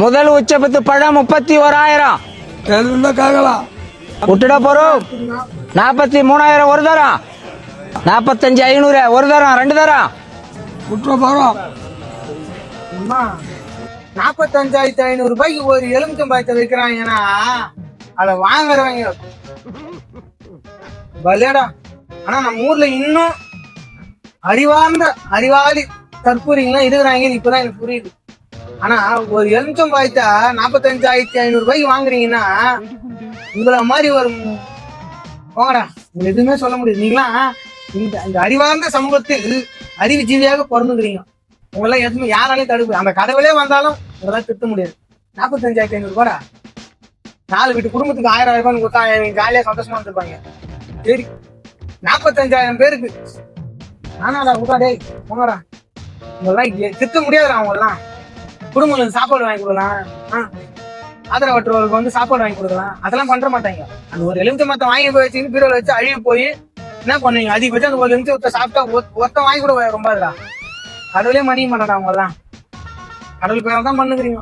முதல் உச்சபத்து பழம் 31,000 கேட்கலாம். விட்டுட போறோம். 43,000 ஒரு தரம், 45,500 ஒரு தரம், 2 தரம் விட்டுற போறோம். 45,500 ரூபாய்க்கு ஒரு எலுமிச்சம்பழத்தை வைக்கிறாங்கன்னா அதை வாங்குறவங்க பலேடா. ஆனா நம்ம ஊர்ல இன்னும் அறிவாளி தற்பூரிங்கெல்லாம் இருக்கிறாங்கன்னு இப்பதான் எனக்கு புரியுது. ஆனா ஒரு எலுமிச்சம்பழத்தை 45,500 ரூபாய்க்கு வாங்குறீங்கன்னா உங்களை மாதிரி ஒரு போங்கடா, எதுவுமே சொல்ல முடியாது. நீங்களாம் இந்த அறிவார்ந்த சமூகத்தில் அறிவு ஜீவியாக பிறந்துக்கிறீங்க. உங்களெல்லாம் எதுவுமே யாராலையும் தடுப்பு, அந்த கடவுளே வந்தாலும் உங்களால் திட்ட முடியாது. 45,500 ரூபாடா, 4 வீட்டு குடும்பத்துக்கு 1,000 ரூபாய்னு கொடுத்தா ஜாலியா சந்தோஷமா இருந்திருப்பாங்க. சரி, 45,000 பேருக்கு ஆனாடா உட்காடே போங்கடா. உங்களெல்லாம் திட்ட முடியாதுடா. அவங்கெல்லாம் குடும்பங்களுக்கு சாப்பாடு வாங்கி கொடுக்கலாம், ஆதரவற்றவர்களுக்கு வந்து சாப்பாடு வாங்கி கொடுக்கலாம், அதெல்லாம் பண்ற மாட்டாங்க. அந்த ஒரு எலுமிச்சை மரத்தை வாங்கி போய் வச்சு பீரோல வச்சு அழுகி போய் என்ன பண்ணுவீங்க? அதிகபட்சம் அந்த ஒரு எலுமிச்சை சாப்பிட்டா ஒருத்தன் வாங்கி கூட ரொம்ப இருக்கா. கடவுளே மன்னிக்க மாட்டாடா. அவங்க எல்லாம் கடவுள் பேரை தான் பண்ணுகிறீங்க.